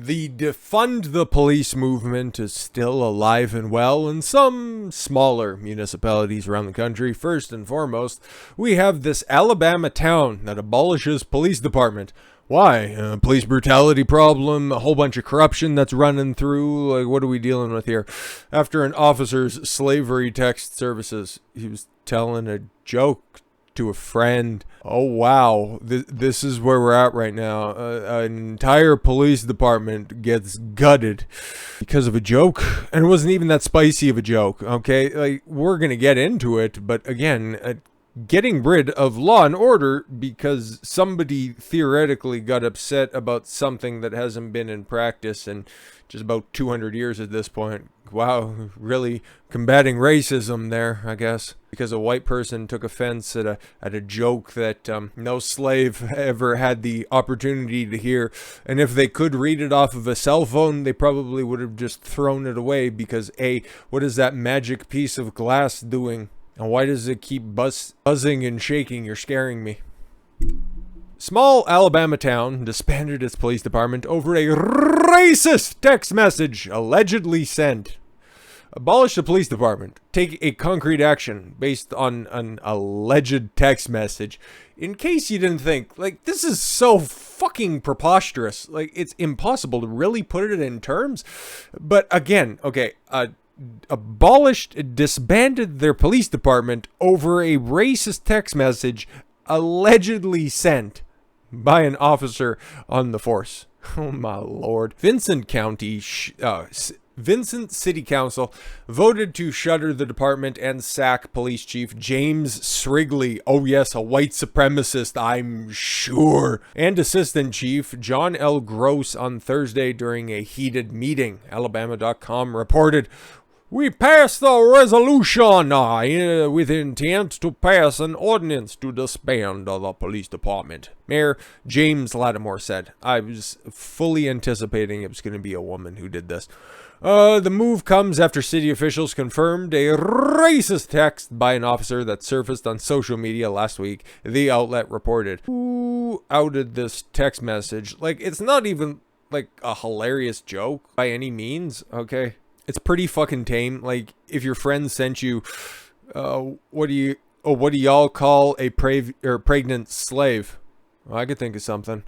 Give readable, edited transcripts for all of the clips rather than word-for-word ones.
The Defund the Police movement is still alive and well in some smaller municipalities around the country. First and foremost, we have this Alabama town that abolishes police department. Why? Police brutality problem, a whole bunch of corruption that's running through. Like, what are we dealing with here? After an officer's slavery text services, he was telling a joke to a friend. Oh wow, this is where we're at right now. An entire police department gets gutted because of a joke, and it wasn't even that spicy of a joke. Okay, like, we're gonna get into it, but again, getting rid of law and order because somebody theoretically got upset about something that hasn't been in practice in just about 200 years at this point. Wow, really combating racism there, I guess, because a white person took offense at a joke that no slave ever had the opportunity to hear, and if they could read it off of a cell phone, they probably would have just thrown it away because what is that magic piece of glass doing? And why does it keep buzzing and shaking? You're scaring me. Small Alabama town disbanded its police department over a racist text message allegedly sent. Abolish the police department. Take a concrete action based on an alleged text message. In case you didn't think, like, this is so fucking preposterous. Like, it's impossible to really put it in terms. But again, okay, disbanded their police department over a racist text message allegedly sent by an officer on the force. Oh my lord. Vincent City Council voted to shutter the department and sack Police Chief James Srigley. Oh yes, a white supremacist, I'm sure. And Assistant Chief John L. Gross on Thursday during a heated meeting. Alabama.com reported, "We passed a resolution with intent to pass an ordinance to disband the police department," Mayor James Lattimore said. I was fully anticipating it was going to be a woman who did this. The move comes after city officials confirmed a racist text by an officer that surfaced on social media last week, the outlet reported. Who outed this text message? Like, it's not even like a hilarious joke by any means, okay? It's pretty fucking tame. Like, if your friend sent you, what do y'all call a pregnant slave? Well, I could think of something.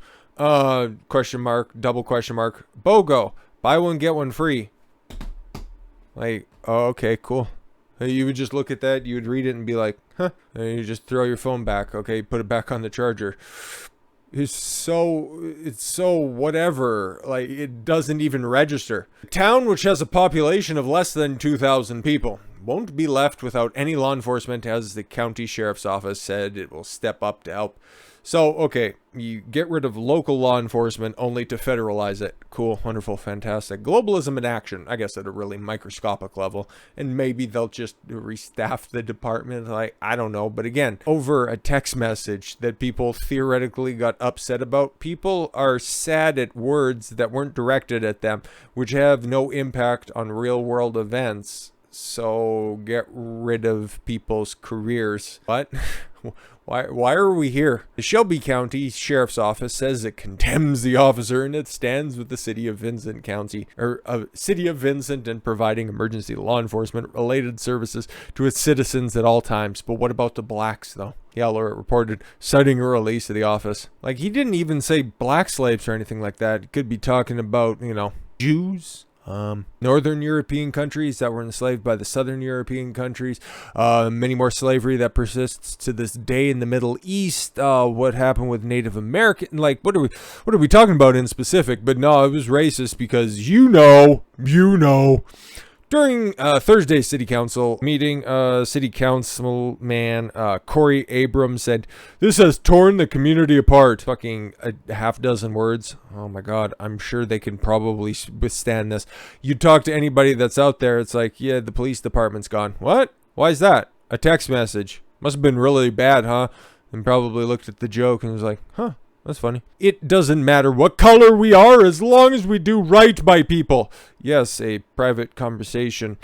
Question mark, double question mark, BOGO, buy one, get one free. Like, oh, okay, cool. You would just look at that, you would read it and be like, huh, and you just throw your phone back. Okay, put it back on the charger. It's so whatever, like, it doesn't even register. A town which has a population of less than 2,000 people won't be left without any law enforcement, as the county sheriff's office said it will step up to help. So, okay, you get rid of local law enforcement only to federalize it. Cool, wonderful, fantastic. Globalism in action, I guess, at a really microscopic level. And maybe they'll just restaff the department, like, I don't know. But again, over a text message that people theoretically got upset about, people are sad at words that weren't directed at them, which have no impact on real-world events. So get rid of people's careers. What? Why are we here? The Shelby County Sheriff's Office says it condemns the officer and it stands with the city of Vincent in providing emergency law enforcement related services to its citizens at all times. But what about the blacks, though? Yeller reported, citing a release of the office. Like, he didn't even say black slaves or anything like that. He could be talking about, Jews. Northern European countries that were enslaved by the Southern European countries, many more slavery that persists to this day in the Middle East, what happened with Native American, like, what are we talking about in specific? But no, it was racist because you know. During Thursday's city council meeting, city councilman Corey Abrams said, "This has torn the community apart." Fucking a half dozen words. Oh my god, I'm sure they can probably withstand this. You talk to anybody that's out there, it's like, yeah, the police department's gone. What? Why is that? A text message. Must have been really bad, huh? And probably looked at the joke and was like, huh. That's funny. It doesn't matter what color we are as long as we do right by people. Yes, a private conversation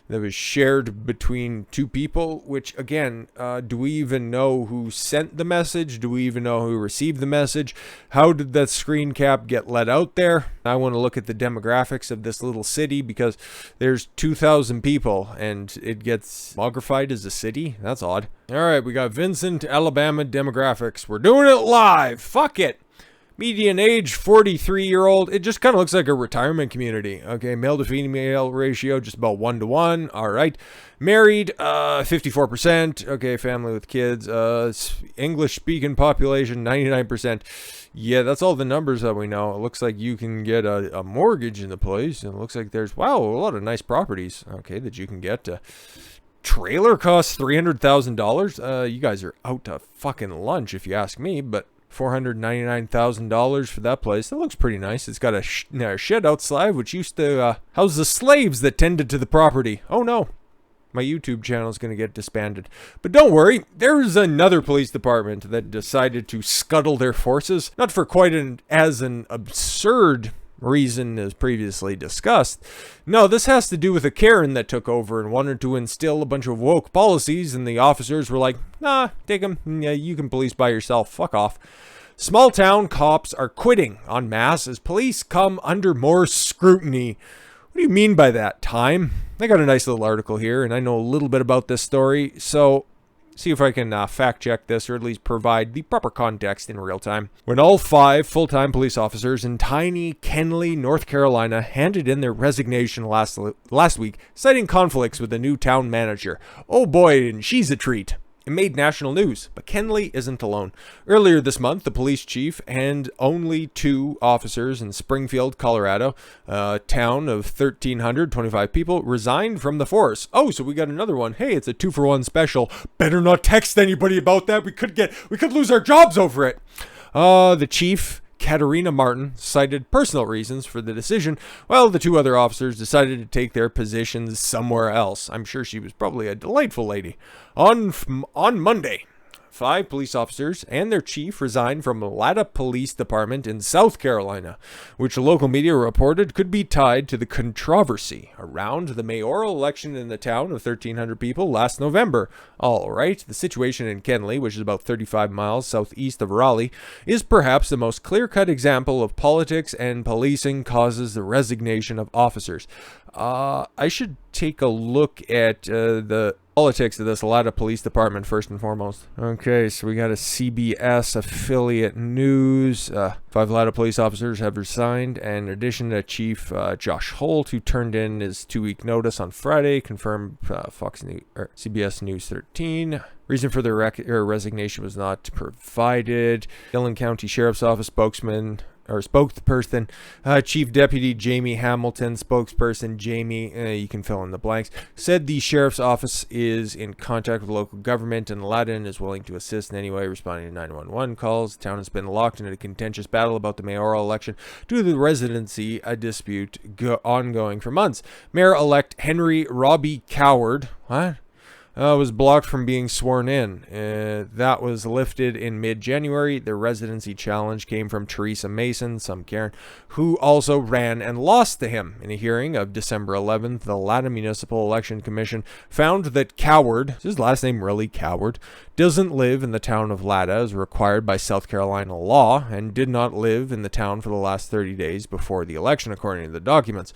that was shared between two people, which again, do we even know who sent the message? Do we even know who received the message? How did that screen cap get let out there? I want to look at the demographics of this little city because there's 2,000 people and it gets demographied as a city. That's odd. All right, we got Vincent, Alabama demographics. We're doing it live. Fuck it. Median age, 43-year-old. It just kind of looks like a retirement community. Okay, male to female ratio, just about 1-to-1. All right. Married, 54%. Okay, family with kids. English-speaking population, 99%. Yeah, that's all the numbers that we know. It looks like you can get a mortgage in the place. And it looks like there's, wow, a lot of nice properties, okay, that you can get. Trailer costs $300,000. You guys are out to fucking lunch, if you ask me, but $499,000 for that place. That looks pretty nice. It's got a shed outside, which used to house the slaves that tended to the property. Oh no, my YouTube channel is going to get disbanded. But don't worry, there's another police department that decided to scuttle their forces. Not for quite as an absurd reason as previously discussed. No, this has to do with a Karen that took over and wanted to instill a bunch of woke policies, and the officers were like, nah, take them. Yeah, you can police by yourself. Fuck off. Small town cops are quitting en masse as police come under more scrutiny. What do you mean by that, Time? I got a nice little article here, and I know a little bit about this story, so see if I can fact check this or at least provide the proper context in real time. When all 5 full-time police officers in tiny Kenly, North Carolina handed in their resignation last week, citing conflicts with the new town manager. Oh boy, and she's a treat. It made national news, but Kenly isn't alone. Earlier this month, the police chief and only 2 officers in Springfield, Colorado, a town of 1,325 people, resigned from the force. Oh, so we got another one. Hey, it's a 2-for-1 special. Better not text anybody about that. We could lose our jobs over it. The chief, Katarina Martin, cited personal reasons for the decision, while the 2 other officers decided to take their positions somewhere else. I'm sure she was probably a delightful lady. On Monday, 5 police officers and their chief resigned from Latta Police Department in South Carolina, which local media reported could be tied to the controversy around the mayoral election in the town of 1,300 people last November. All right, the situation in Kenly, which is about 35 miles southeast of Raleigh, is perhaps the most clear-cut example of politics and policing causes the resignation of officers. I should take a look at the politics of this Latta Police Department first and foremost. Okay, so we got a CBS affiliate news. 5 Latta police officers have resigned, and in addition to Chief Josh Holt, who turned in his 2-week notice on Friday, confirmed CBS News 13. Reason for the resignation was not provided. Dillon County Sheriff's Office spokesperson, Chief Deputy Jamie Hamilton, spokesperson Jamie, you can fill in the blanks, said the Sheriff's Office is in contact with local government and Latta is willing to assist in any way, responding to 911 calls. The town has been locked in a contentious battle about the mayoral election due to the residency dispute ongoing for months. Mayor-elect Henry Robbie Coward, was blocked from being sworn in. That was lifted in mid-January. The residency challenge came from Teresa Mason, some Karen, who also ran and lost to him. In a hearing of December 11th, the Latta Municipal Election Commission found that Coward, is his last name really Coward, doesn't live in the town of Latta as required by South Carolina law and did not live in the town for the last 30 days before the election, according to the documents.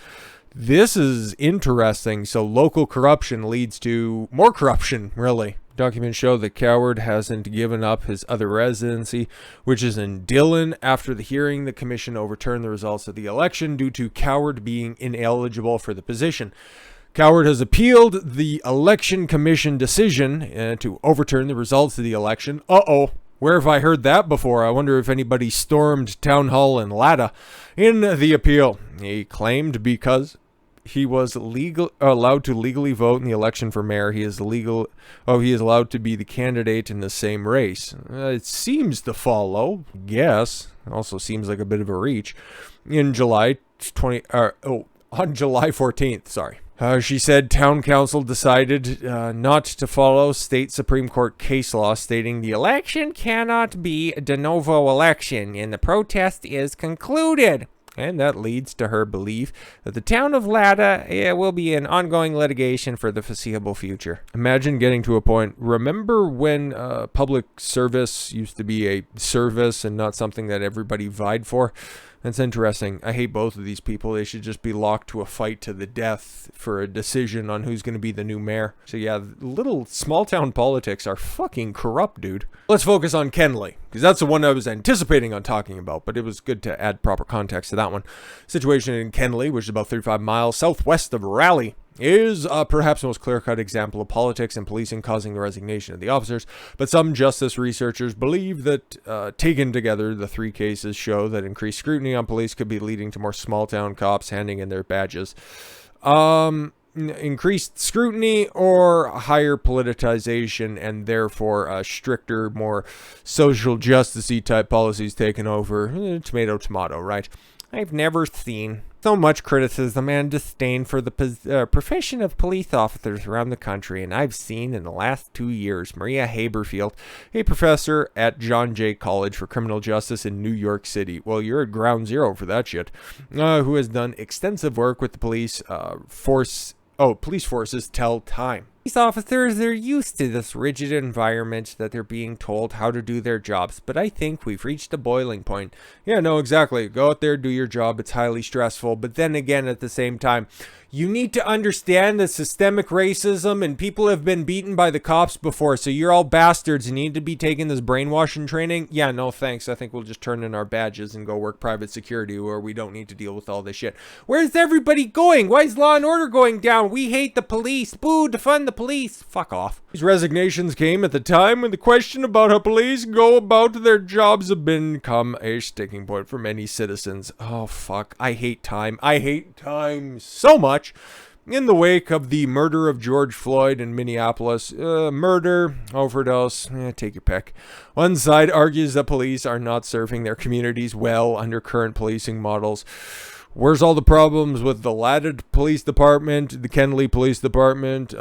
This is interesting. So local corruption leads to more corruption, really. Documents show that Coward hasn't given up his other residency, which is in Dillon. After the hearing, the commission overturned the results of the election due to Coward being ineligible for the position. Coward has appealed the election commission decision to overturn the results of the election. Where have I heard that before? I wonder if anybody stormed Town Hall in Latta. In the appeal, he claimed because he was allowed to legally vote in the election for mayor, he is allowed to be the candidate in the same race. It seems to follow, yes. It also seems like a bit of a reach. On July 14th, she said town council decided not to follow state Supreme Court case law stating the election cannot be a de novo election and the protest is concluded. And that leads to her belief that the town of Lada will be in ongoing litigation for the foreseeable future. Imagine getting to a point, remember when public service used to be a service and not something that everybody vied for? That's interesting. I hate both of these people. They should just be locked to a fight to the death for a decision on who's going to be the new mayor. So yeah, little small town politics are fucking corrupt, dude. Let's focus on Kenley, because that's the one I was anticipating on talking about, but it was good to add proper context to that one. Situation in Kenley, which is about 35 miles southwest of Raleigh, is perhaps the most clear-cut example of politics and policing causing the resignation of the officers, but some justice researchers believe that, taken together, the three cases show that increased scrutiny on police could be leading to more small-town cops handing in their badges. Increased scrutiny or higher politicization and therefore stricter, more social justice-y type policies taken over. Tomato, tomato, right? I've never seen so much criticism and disdain for the profession of police officers around the country, and I've seen in the last 2 years Maria Haberfield, a professor at John Jay College for Criminal Justice in New York City. Well, you're at ground zero for that shit. Who has done extensive work with the police forces tell time. Police officers are used to this rigid environment that they're being told how to do their jobs, but I think we've reached a boiling point. Yeah, no, exactly. Go out there, do your job. It's highly stressful, but then again, at the same time, you need to understand that systemic racism and people have been beaten by the cops before, so you're all bastards and you need to be taking this brainwashing training. Yeah, no thanks. I think we'll just turn in our badges and go work private security where we don't need to deal with all this shit. Where's everybody going? Why is law and order going down? We hate the police. Boo, defund the police. Fuck off. These resignations came at the time when the question about how police go about their jobs have become a sticking point for many citizens. Oh, fuck. I hate time. I hate time so much. In the wake of the murder of George Floyd in Minneapolis, murder, overdose, take your pick. One side argues that police are not serving their communities well under current policing models. Where's all the problems with the Lada Police Department, the Kenley Police Department,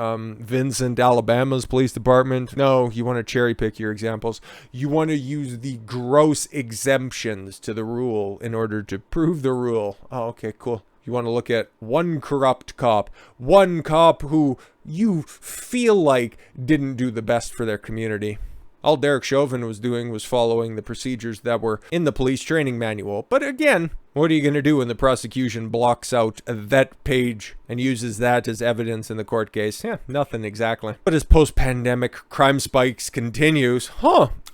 Vincent, Alabama's police department? No, you want to cherry pick your examples. You want to use the gross exemptions to the rule in order to prove the rule. Oh, okay, cool. You want to look at one corrupt cop, one cop who you feel like didn't do the best for their community. All Derek Chauvin was doing was following the procedures that were in the police training manual. But again, what are you going to do when the prosecution blocks out that page and uses that as evidence in the court case? Yeah, nothing exactly. But as post-pandemic crime spikes continues,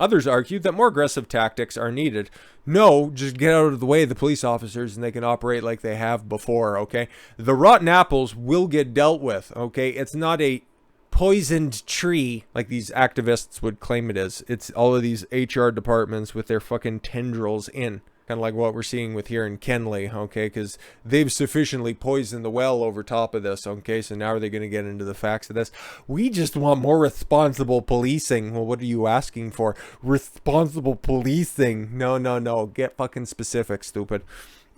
others argue that more aggressive tactics are needed. No, just get out of the way of the police officers and they can operate like they have before, okay? The rotten apples will get dealt with, okay? It's not a poisoned tree like these activists would claim it is. It's all of these HR departments with their fucking tendrils in. Kind of like what we're seeing with here in Kenley, okay? Because they've sufficiently poisoned the well over top of this, okay? So now are they going to get into the facts of this? We just want more responsible policing. Well, what are you asking for? Responsible policing? No. Get fucking specific, stupid.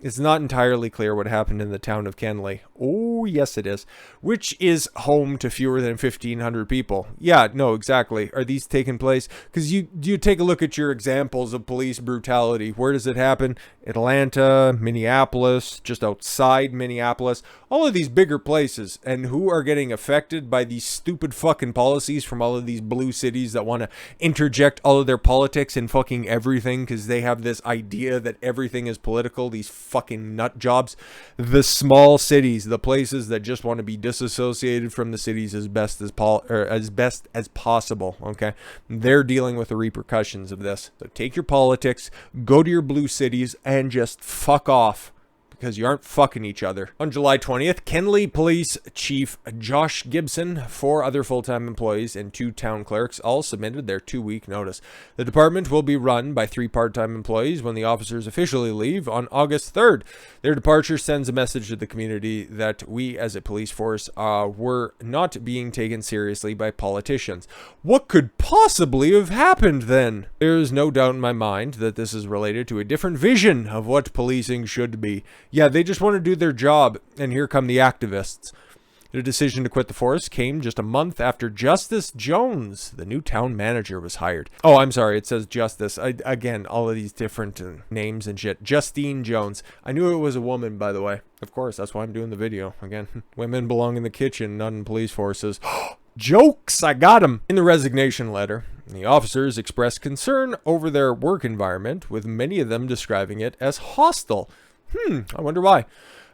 It's not entirely clear what happened in the town of Kenley. Oh, yes it is. Which is home to fewer than 1,500 people. Yeah, no, exactly. Are these taking place? Because you take a look at your examples of police brutality. Where does it happen? Atlanta, Minneapolis, just outside Minneapolis. All of these bigger places. And who are getting affected by these stupid fucking policies from all of these blue cities that want to interject all of their politics in fucking everything because they have this idea that everything is political. These fucking nut jobs. The small cities, the places that just want to be disassociated from the cities as best as possible, okay? They're dealing with the repercussions of this. So take your politics, go to your blue cities, and just fuck off. Because you aren't fucking each other. On July 20th, Kenley Police Chief Josh Gibson, 4 other full-time employees, and 2 town clerks all submitted their 2-week notice. The department will be run by 3 part-time employees when the officers officially leave on August 3rd. Their departure sends a message to the community that we as a police force were not being taken seriously by politicians. What could possibly have happened then? There is no doubt in my mind that this is related to a different vision of what policing should be. Yeah, they just want to do their job, and here come the activists. The decision to quit the force came just a month after Justice Jones, the new town manager, was hired. Oh, I'm sorry, it says Justice. Again, all of these different names and shit. Justine Jones. I knew it was a woman, by the way. Of course, that's why I'm doing the video. Again, women belong in the kitchen, not in police forces. Jokes! I got him! In the resignation letter, the officers expressed concern over their work environment, with many of them describing it as hostile. I wonder why.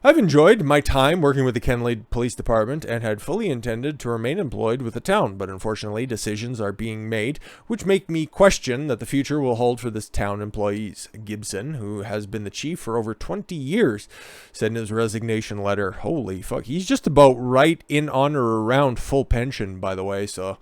I've enjoyed my time working with the Kenley Police Department and had fully intended to remain employed with the town, but unfortunately decisions are being made which make me question that the future will hold for this town employees. Gibson, who has been the chief for over 20 years, said in his resignation letter. Holy fuck, he's just about right in on or around full pension, by the way, so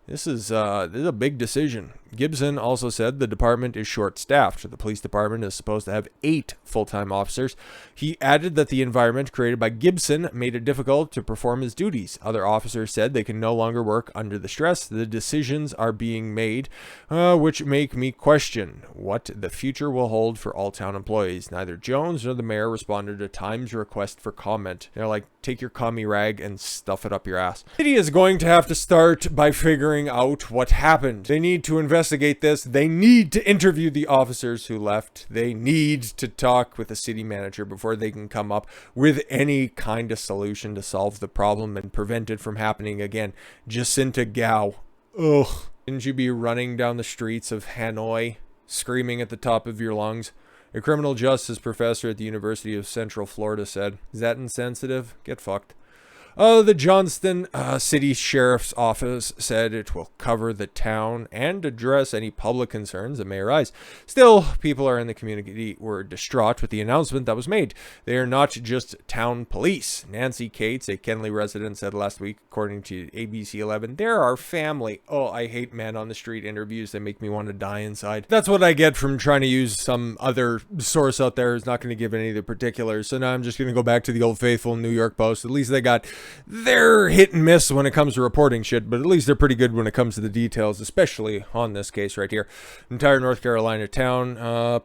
this is a big decision. Gibson also said the department is short-staffed. The police department is supposed to have 8 full-time officers. He added that the environment created by Gibson made it difficult to perform his duties. Other officers said they can no longer work under the stress. The decisions are being made, which make me question what the future will hold for all town employees. Neither Jones nor the mayor responded to Time's request for comment. They're like, take your commie rag and stuff it up your ass. The city is going to have to start by figuring out what happened. They need to investigate this. They need to interview the officers who left. They need to talk with the city manager before they can come up with any kind of solution to solve the problem and prevent it from happening again. Jacinta Gao. Ugh. Shouldn't you be running down the streets of Hanoi, screaming at the top of your lungs? A criminal justice professor at the University of Central Florida said, "Is that insensitive? Get fucked." The Johnston City Sheriff's Office said it will cover the town and address any public concerns that may arise. Still, people are in the community were distraught with the announcement that was made. They are not just town police. Nancy Cates, a Kenley resident, said last week, according to ABC 11, "They're our family." Oh, I hate men on the street interviews. They make me want to die inside. That's what I get from trying to use some other source out there who's not going to give any of the particulars. So now I'm just going to go back to the old faithful New York Post. At least they're hit and miss when it comes to reporting shit, but at least they're pretty good when it comes to the details, especially on this case right here. Entire North Carolina town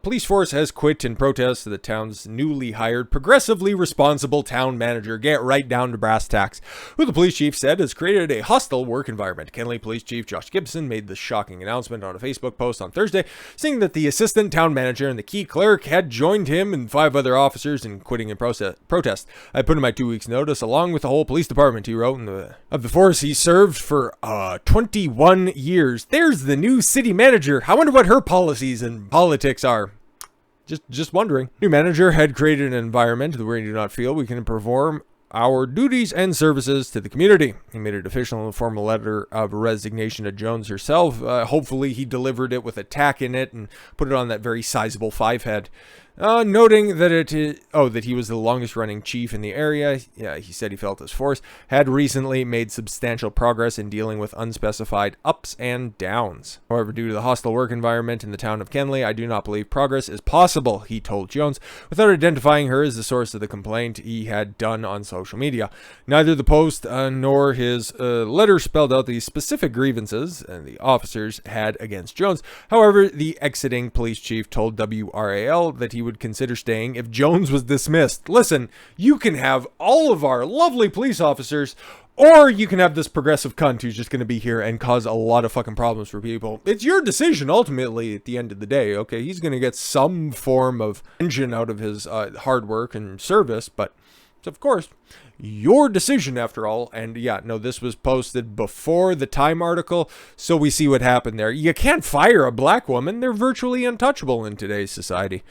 police force has quit in protest of the town's newly hired, progressively responsible town manager. Get right down to brass tacks, who the police chief said has created a hostile work environment. Kenley Police Chief Josh Gibson made the shocking announcement on a Facebook post on Thursday, saying that the assistant town manager and the key clerk had joined him and 5 other officers in quitting in protest. "I put in my 2 weeks notice along with the whole police department," he wrote. Of the force he served for 21 years. There's the new city manager. I wonder what her policies and politics are. Just wondering. New manager had created an environment where we do not feel we can perform our duties and services to the community. He made it official in the formal letter of resignation to Jones herself. Hopefully he delivered it with a tack in it and put it on that very sizable 5-head. Noting that that he was the longest running chief in the area. Yeah, he said he felt his force had recently made substantial progress in dealing with unspecified ups and downs. However, due to the hostile work environment in the town of Kenley, I do not believe progress is possible, he told Jones, without identifying her as the source of the complaint he had done on social media. Neither the post nor his letter spelled out the specific grievances the officers had against Jones. However, the exiting police chief told WRAL that he would consider staying if Jones was dismissed. Listen, you can have all of our lovely police officers, or you can have this progressive cunt who's just going to be here and cause a lot of fucking problems for people. It's your decision ultimately at the end of the day. Okay, he's going to get some form of engine out of his hard work and service, but it's of course your decision after all. And yeah, no, this was posted before the Time article, so we see what happened there. You can't fire a black woman. They're virtually untouchable in today's society.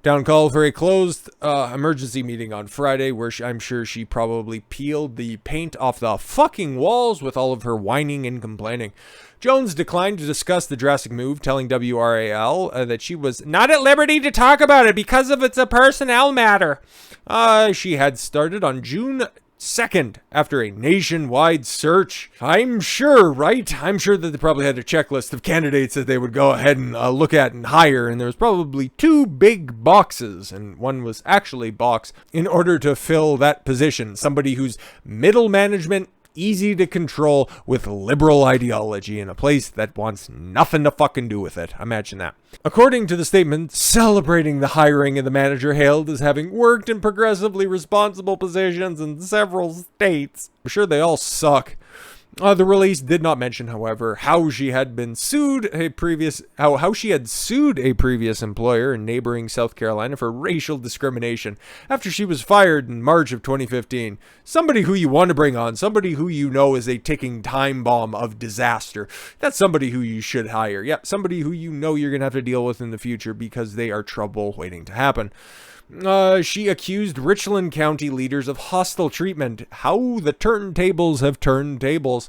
Town called for a closed emergency meeting on Friday, where I'm sure she probably peeled the paint off the fucking walls with all of her whining and complaining. Jones declined to discuss the drastic move, telling WRAL that she was not at liberty to talk about it because of it's a personnel matter. She had started on June 2nd after a nationwide search. I'm sure, right? I'm sure that they probably had a checklist of candidates that they would go ahead and look at and hire, and there was probably 2 big boxes, and one was actually box, in order to fill that position. Somebody whose middle management easy to control with liberal ideology in a place that wants nothing to fucking do with it. Imagine that. According to the statement, celebrating the hiring of the manager hailed as having worked in progressively responsible positions in several states. I'm sure they all suck. The release did not mention, however, how she had sued a previous employer in neighboring South Carolina for racial discrimination after she was fired in March of 2015. Somebody who you want to bring on, somebody who you know is a ticking time bomb of disaster. That's somebody who you should hire. Yep, somebody who you know you're going to have to deal with in the future because they are trouble waiting to happen. She accused Richland County leaders of hostile treatment. How the turntables have turned tables.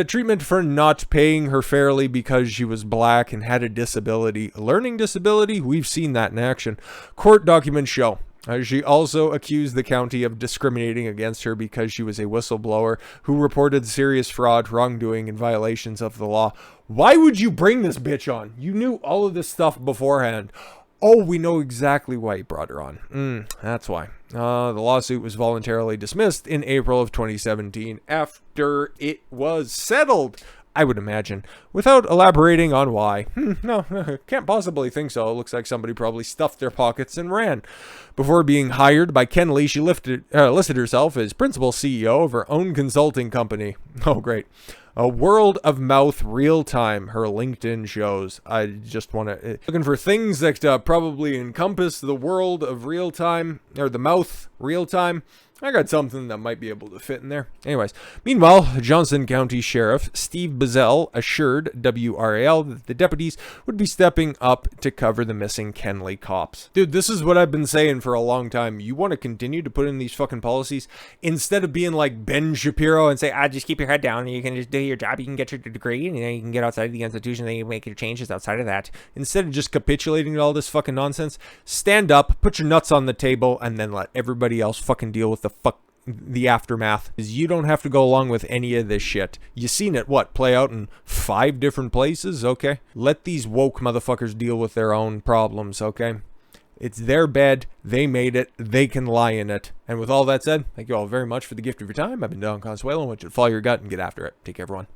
Treatment for not paying her fairly because she was black and had a disability. A learning disability? We've seen that in action. Court documents show. She also accused the county of discriminating against her because she was a whistleblower who reported serious fraud, wrongdoing, and violations of the law. Why would you bring this bitch on? You knew all of this stuff beforehand. Oh, we know exactly why he brought her on. That's why. The lawsuit was voluntarily dismissed in April of 2017 after it was settled, I would imagine, without elaborating on why. No, can't possibly think so. It looks like somebody probably stuffed their pockets and ran. Before being hired by Kenley, she listed herself as principal CEO of her own consulting company. Oh, great. A World of Mouth Real Time, her LinkedIn shows. I just want to... looking for things that probably encompass the world of real time, or the mouth real time. I got something that might be able to fit in there. Anyways, meanwhile, Johnson County Sheriff Steve Bizzell assured WRAL that the deputies would be stepping up to cover the missing Kenley cops. Dude, this is what I've been saying for a long time. You want to continue to put in these fucking policies instead of being like Ben Shapiro and say, just keep your head down and you can just do your job, you can get your degree, and you can get outside of the institution and you make your changes outside of that. Instead of just capitulating to all this fucking nonsense, stand up, put your nuts on the table, and then let everybody else fucking deal with the aftermath. Is you don't have to go along with any of this shit. You seen it play out in 5 different places, okay? Let these woke motherfuckers deal with their own problems, okay? It's their bed, they made it, they can lie in it. And with all that said, thank you all very much for the gift of your time. I've been Don Consuelo, and I want you to follow your gut and get after it. Take care, everyone.